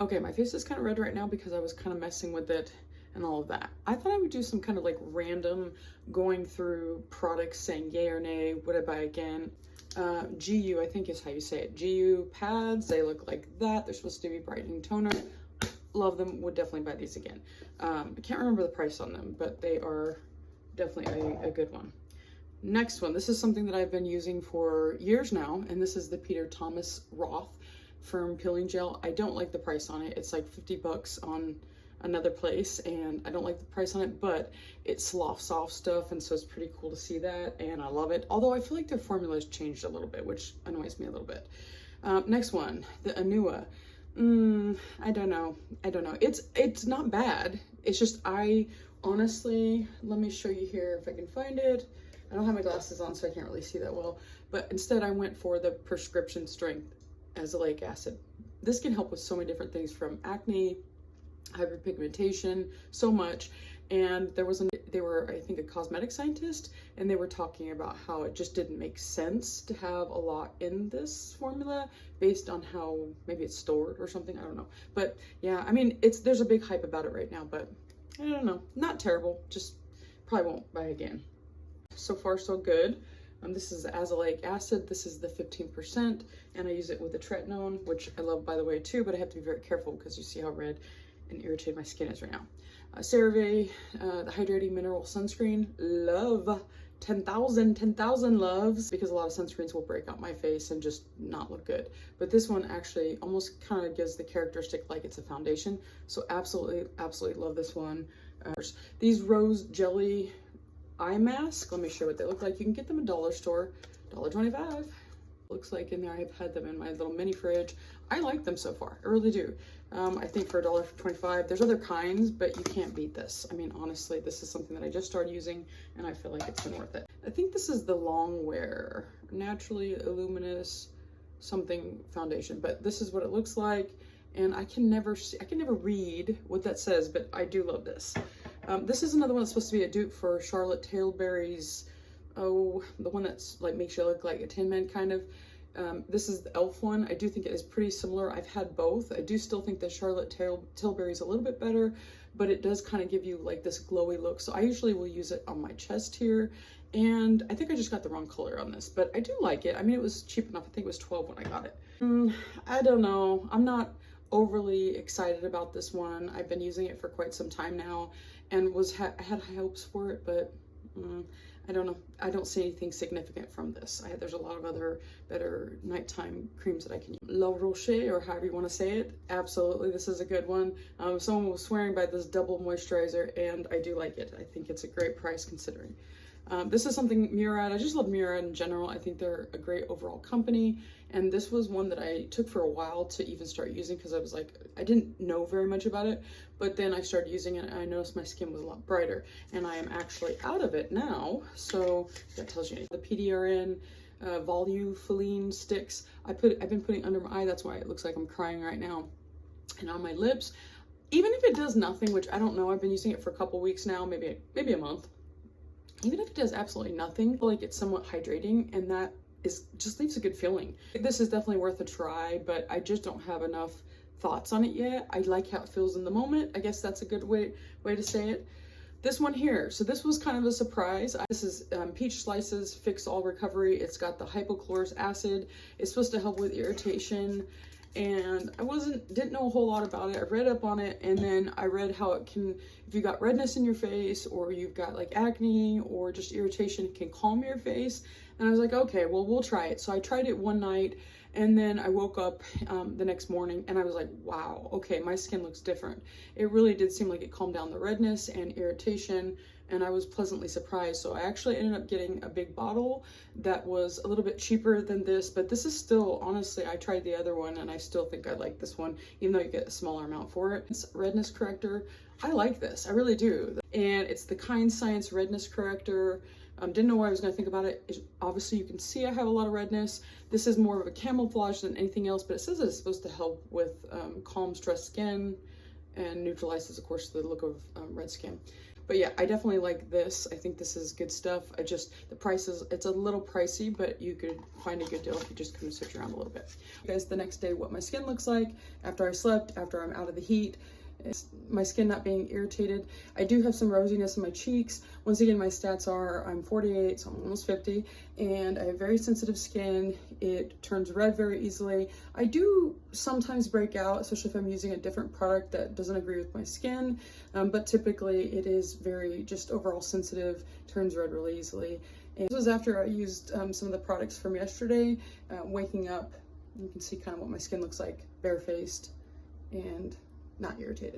Okay, my face is kind of red right now because I was kind of messing with it and all of that. I thought I would do some kind of like random going through products saying yay or nay, would I buy again? GU, I think is how you say it. GU pads, they look like that. They're supposed to be brightening toner. Love them, would definitely buy these again. I can't remember the price on them, but they are definitely a good one. Next one, this is something that I've been using for years now, and this is the Peter Thomas Roth Firm Peeling Gel. I don't like the price on it. It's like 50 bucks on another place, and I don't like the price on it, but it's slough off stuff, and so it's pretty cool to see that, and I love it. Although I feel like their formula has changed a little bit, which annoys me a little bit. Next one, the Anua. I don't know. It's not bad. It's just, I honestly, let me show you here if I can find it. I don't have my glasses on, so I can't really see that well, but instead I went for the prescription strength azelaic acid. This can help with so many different things, from acne, hyperpigmentation, so much. And they were, I think, a cosmetic scientist, and they were talking about how it just didn't make sense to have a lot in this formula based on how maybe it's stored or something. I don't know. But yeah, I mean, there's a big hype about it right now, but I don't know. Not terrible, just probably won't buy again. So far, so good. This is azelaic acid. This is the 15%, and I use it with the tretinoin, which I love, by the way, too, but I have to be very careful because you see how red and irritated my skin is right now. CeraVe, the hydrating mineral sunscreen. Love. 10,000 loves, because a lot of sunscreens will break out my face and just not look good. But this one actually almost kind of gives the characteristic like it's a foundation. So absolutely love this one. These rose jelly eye mask, let me show you what they look like. You can get them at dollar store, $1.25. Looks like in there. I've had them in my little mini fridge. I like them so far, I really do. I think for $1.25, there's other kinds, but you can't beat this. I mean, honestly, this is something that I just started using, and I feel like it's been worth it. I think this is the Longwear Naturally Luminous something foundation, but this is what it looks like, and I can never read what that says, but I do love this. This is another one that's supposed to be a dupe for Charlotte Tilbury's, the one that's like makes you look like a Tin Man kind of. This is the e.l.f. one. I do think it is pretty similar. I've had both. I do still think that Charlotte Tilbury is a little bit better, but it does kind of give you like this glowy look. So I usually will use it on my chest here, and I think I just got the wrong color on this, but I do like it. I mean, it was cheap enough. I think it was $12 when I got it. I don't know. I'm not overly excited about this one. I've been using it for quite some time now, and had high hopes for it, but I don't know. I don't see anything significant from this. There's a lot of other better nighttime creams that I can use. La Roche, or however you want to say it. Absolutely, this is a good one. Someone was swearing by this double moisturizer, and I do like it. I think it's a great price considering. This is something Murad. I just love Murad in general. I think they're a great overall company. And this was one that I took for a while to even start using, because I was like, I didn't know very much about it. But then I started using it, and I noticed my skin was a lot brighter. And I am actually out of it now. So that tells you anything. The PDRN Volufiline sticks. I've been putting under my eye. That's why it looks like I'm crying right now. And on my lips. Even if it does nothing, which I don't know. I've been using it for a couple weeks now, maybe a month. Even if it does absolutely nothing, I feel like it's somewhat hydrating, and that just leaves a good feeling. This is definitely worth a try, but I just don't have enough thoughts on it yet. I like how it feels in the moment. I guess that's a good way to say it. This one here, so this was kind of a surprise. This is Peach Slices Fix All Recovery. It's got the hypochlorous acid. It's supposed to help with irritation, and I didn't know a whole lot about it. I read up on it, and then I read how it can, if you got redness in your face, or you've got like acne or just irritation, it can calm your face. And I was like, okay, well, we'll try it. So I tried it one night, and then I woke up the next morning, and I was like, wow, okay, my skin looks different. It really did seem like it calmed down the redness and irritation, and I was pleasantly surprised. So I actually ended up getting a big bottle that was a little bit cheaper than this, but this is still, honestly, I tried the other one, and I still think I like this one, even though you get a smaller amount for it. It's redness corrector. I like this, I really do. And it's the Kind Science Redness Corrector. Didn't know what I was going to think about it. Obviously, you can see I have a lot of redness. This is more of a camouflage than anything else, but it says that it's supposed to help with calm, stressed skin. and neutralizes, of course, the look of red skin. But yeah, I definitely like this. I think this is good stuff. The price is, it's a little pricey, but you could find a good deal if you just kind of switch around a little bit. Guys, the next day, what my skin looks like after I slept, after I'm out of the heat. It's my skin not being irritated. I do have some rosiness in my cheeks. Once again, my stats are I'm 48, so I'm almost 50, and I have very sensitive skin. It turns red very easily. I do sometimes break out, especially if I'm using a different product that doesn't agree with my skin, but typically it is very just overall sensitive, turns red really easily. And this was after I used some of the products from yesterday. Waking up, you can see kind of what my skin looks like, barefaced and not irritated.